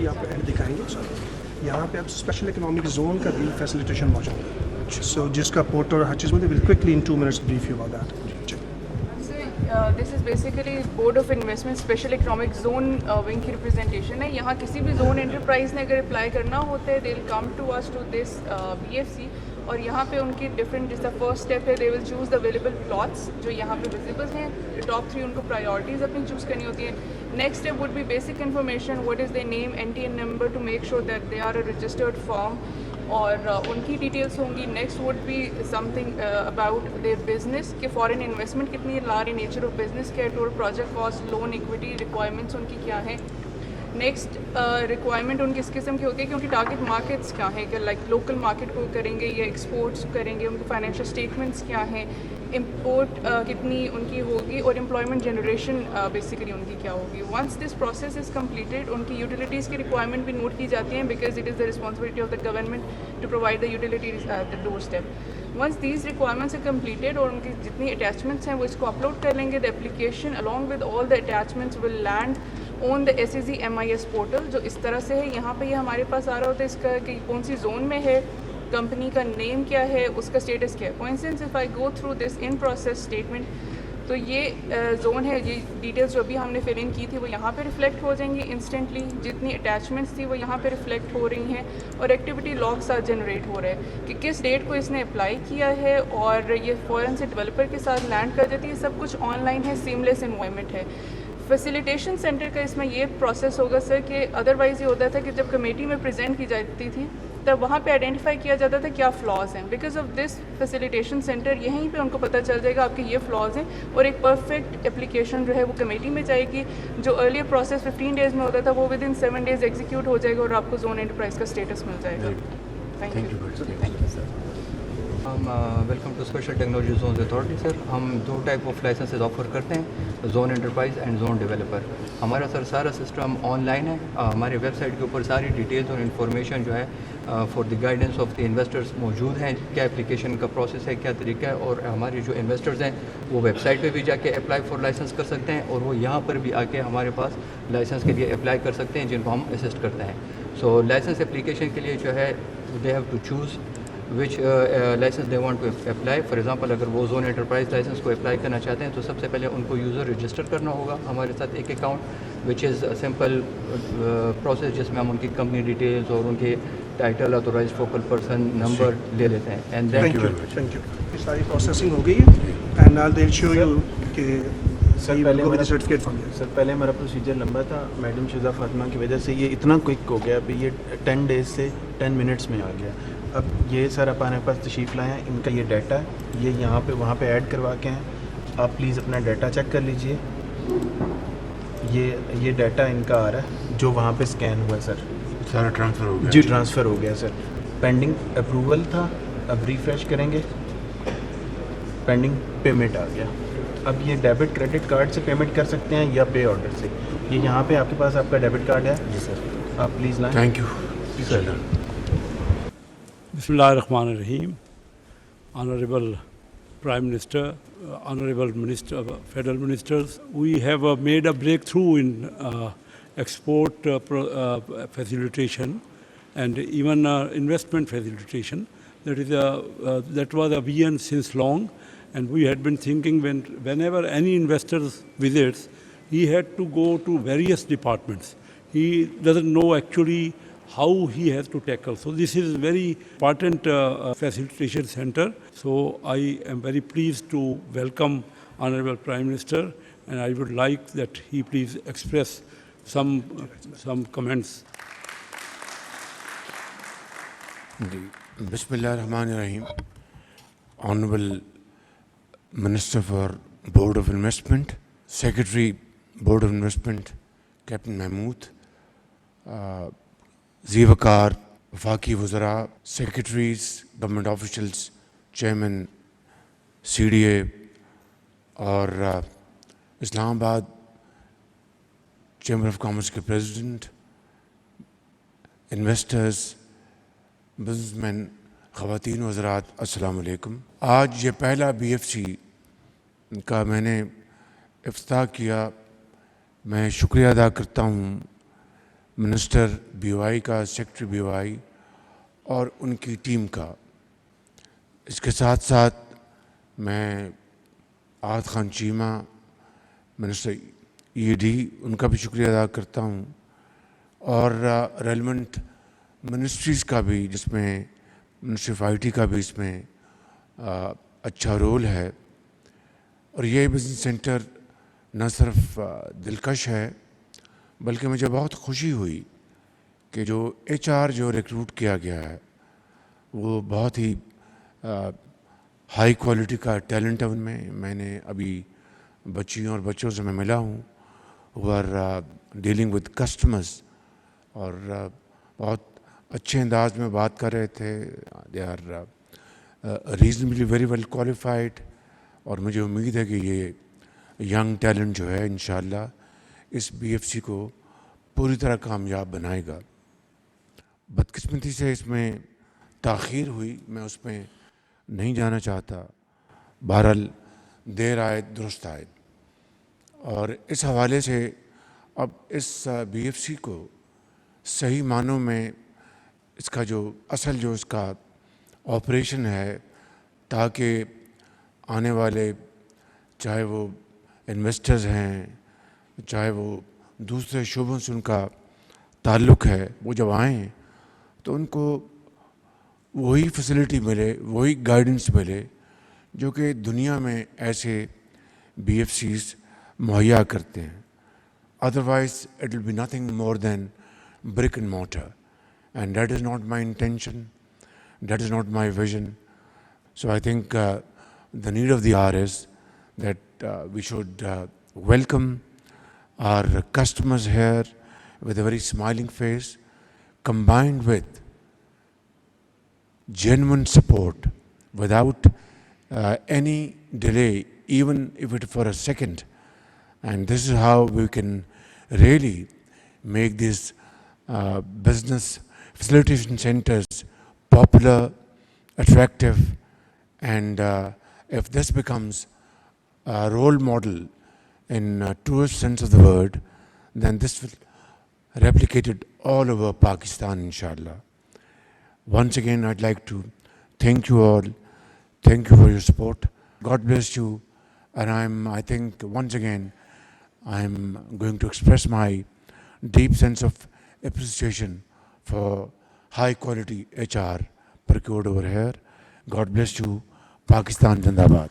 की आप ऐड दिखाएंगे सर। यहाँ पे आप स्पेशल इकोनॉमिक जोन का भी फैसिलिटेशन मौजूद है, सो जिसका पोर्ट और हर चीज़ में will quickly in 2 minutes brief you about that. This is basically board of investment special economic zone wing की रिप्रेजेंटेशन है। यहाँ किसी भी जोन एंटरप्राइज ने अगर अप्लाई करना होता है, they will come to us to this BFC, और यहाँ पे उनकी डिफरेंट, जिसका फर्स्ट स्टेप है, they will choose the available plots जो यहाँ पे विजिबल हैं। टॉप 3 उनको प्रायोरिटीज़ अपनी चूज़ करनी होती है। Next step would be basic information, what is the name, NTN number to make sure that they are a registered firm, और उनकी डिटेल्स होंगी। Next would be something about their business, कि foreign investment कितनी ला रही, nature of business क्या है, total project cost, loan, equity requirements उनकी क्या है। नेक्स्ट रिक्वायरमेंट उनकी इस किस्म की होती है कि उनकी टारगेट मार्केट्स क्या हैं, कि लाइक लोकल मार्केट को करेंगे या एक्सपोर्ट्स करेंगे, उनके फाइनेंशियल स्टेटमेंट्स क्या हैं, इंपोर्ट कितनी उनकी होगी, और एम्प्लॉयमेंट जनरेशन बेसिकली उनकी क्या होगी। Once this process is completed, उनकी यूटिलिटीज़ की रिक्वायरमेंट भी नोट की जाती हैं, because it is the responsibility of the government to provide the utilities at the door step. Once these requirements are completed और उनकी जितनी अटैचमेंट्स हैं वो इसको अपलोड कर लेंगे, the application along with all the attachments will land on the SEZ MIS portal, जो इस तरह से है। यहाँ पे ये हमारे पास आ रहा होता है इसका कि कौन सी जोन में है, कंपनी का नेम क्या है, उसका स्टेटस क्या है। For instance if I go through this in process statement, तो ये जोन है, ये डिटेल्स जो भी हमने फिल इन की थी वो यहाँ पे रिफ्लेक्ट हो जाएंगी इंस्टेंटली। जितनी अटैचमेंट्स थी वो यहाँ पे रिफ्लेक्ट हो रही हैं, और एक्टिविटी लॉग साथ जनरेट हो रहा है कि किस डेट को इसने अप्लाई किया है, और ये फ़ौरन से डेवलपर के साथ लैंड कर जाती है। सब कुछ ऑनलाइन है, सीमलेस इन्वायरमेंट है। फैसिलिटेशन सेंटर का इसमें ये प्रोसेस होगा सर कि अदरवाइज़ ये होता था कि जब कमेटी में प्रेजेंट की जाती थी तब वहाँ पे आइडेंटिफाई किया जाता था क्या फ़्लॉज़ हैं। Because of this facilitation centre यहीं पे उनको पता चल जाएगा आपके ये फ़्लॉज़ हैं, और एक परफेक्ट एप्लीकेशन जो है वो कमेटी में जाएगी। जो अर्लियर प्रोसेस 15 डेज़ में होता था वो विद इन 7 डेज़ एग्जीक्यूट हो जाएगा, और आपको जोन एंटरप्राइज का स्टेटस मिल जाएगा। Thank you sir. Welcome to special technology zone authority sir. हम 2 टाइप ऑफ लाइसेंसेज ऑफर करते हैं, zone enterprise and zone developer. हमारा सर सारा सिस्टम ऑनलाइन है। हमारे वेबसाइट के ऊपर सारी डिटेल्स और इन्फॉर्मेशन जो है for the guidance of the investors मौजूद हैं। क्या एप्लीकेशन का प्रोसेस है, क्या तरीका है, और हमारे जो इन्वेस्टर्स हैं वो वेबसाइट पे भी जाके अप्लाई फॉर लाइसेंस कर सकते हैं, और वो यहाँ पर भी आके हमारे पास लाइसेंस के लिए अप्लाई कर सकते हैं, जिनको हम असिस्ट करते हैं। सो लाइसेंस एप्लीकेशन के लिए जो है they have to choose which licence they want to apply. For example अगर वो जोन एंटरप्राइज लाइसेंस को अप्लाई करना चाहते हैं तो सबसे पहले उनको यूज़र रजिस्टर करना होगा हमारे साथ एक account, which is simple process, जिसमें हम उनकी कंपनी डिटेल्स और उनके title, authorised focal person, number ले लेते हैं। And thank you. ये सारी प्रोसेसिंग हो गई है, and I will show you कि सर पहले सर्टिफिकेट फ्रॉम सर पहले हमारा प्रोसीजर लंबा था, मैडम शुजा फातिमा की वजह से ये इतना क्विक हो गया। अभी ये 10 डेज़ से 10 मिनट्स में आ गया। अब ये सर आप हमारे पास तशरीफ़ लाए हैं, इनका ये डाटा है, ये यहाँ पे वहाँ पे ऐड करवा के हैं। आप प्लीज़ अपना डाटा चेक कर लीजिए। ये डाटा इनका आ रहा है जो वहाँ पे स्कैन हुआ है सर, सारा ट्रांसफ़र हो गया। जी ट्रांसफ़र हो गया सर। पेंडिंग अप्रूवल था, अब रिफ़्रेश करेंगे, पेंडिंग पेमेंट आ गया। अब ये डेबिट क्रेडिट कार्ड से पेमेंट कर सकते हैं या पे ऑर्डर से। ये यहाँ पे आपके पास आपका डेबिट कार्ड है जी सर, आप प्लीज़ लाएँ। Thank you sir. Bismillahirrahmanirrahim. Honorable Prime Minister, Honorable Minister, Federal Ministers, we have made a breakthrough in export facilitation and even investment facilitation. That was a vision since long, and we had been thinking whenever any investor visits, he had to go to various departments. He doesn't know actually how he has to tackle. So this is very important facilitation center. So I am very pleased to welcome Honorable Prime Minister, and I would like that he please express some comments. Bismillahirrahmanirrahim. Honorable Minister for Board of Investment, Secretary Board of Investment Captain Mahmood, ज़ीवकार, वफाकी वज़रा, secretaries, government officials, chairman CDA और Islamabad chamber of commerce के president, investors, businessman, ख़वातीन वज़रात, अस्सलाम वालेकुम। आज ये पहला BFC का मैंने इफ्तिताह किया। मैं शुक्रिया अदा करता हूँ منسٹر بی او آئی کا، سیکرٹری بی او آئی اور ان کی ٹیم کا. اس کے ساتھ ساتھ میں Ahad Khan Cheema, minister E D, ان کا بھی شکریہ ادا کرتا ہوں، اور ریلیونٹ منسٹریز کا بھی، جس میں منسٹری آف آئی ٹی کا بھی اس میں اچھا رول ہے. اور یہ بزنس سینٹر نہ صرف دلکش ہے، بلکہ مجھے بہت خوشی ہوئی کہ جو ایچ آر جو ریکروٹ کیا گیا ہے وہ بہت ہی ہائی کوالٹی کا ٹیلنٹ ہے ان میں. میں نے ابھی بچیوں اور بچوں سے میں ملا ہوں who are dealing with customers, اور بہت اچھے انداز میں بات کر رہے تھے. They are reasonably very well qualified, اور مجھے امید ہے کہ یہ ینگ ٹیلنٹ جو ہے انشاءاللہ اس بی ایف سی کو پوری طرح کامیاب بنائے گا. بدقسمتی سے اس میں تاخیر ہوئی، میں اس میں نہیں جانا چاہتا. بہرحال دیر آئے درست آئے، اور اس حوالے سے اب اس بی ایف سی کو صحیح معنوں میں اس کا جو اصل جو اس کا آپریشن ہے، تاکہ آنے والے چاہے وہ انویسٹرز ہیں، چاہے وہ دوسرے شعبوں سے ان کا تعلق ہے، وہ جب آئیں تو ان کو وہی فیسلٹی ملے، وہی گائیڈنس ملے جو کہ دنیا میں ایسے بی ایف سیز مہیا کرتے ہیں. Otherwise it will be nothing more than brick and mortar, and that is not my intention, that is not my vision. So I think the need of the hour is that we should welcome our customers here with a very smiling face, combined with genuine support without any delay, even if it for a second. And this is how we can really make this business facilitation centers popular, attractive, and if this becomes a role model in truest sense of the word, then this will replicate it all over Pakistan, inshallah. Once again, I'd like to thank you all. Thank you for your support. God bless you. And I think once again, I'm going to express my deep sense of appreciation for high quality HR procured over here. God bless you. Pakistan Zindabad.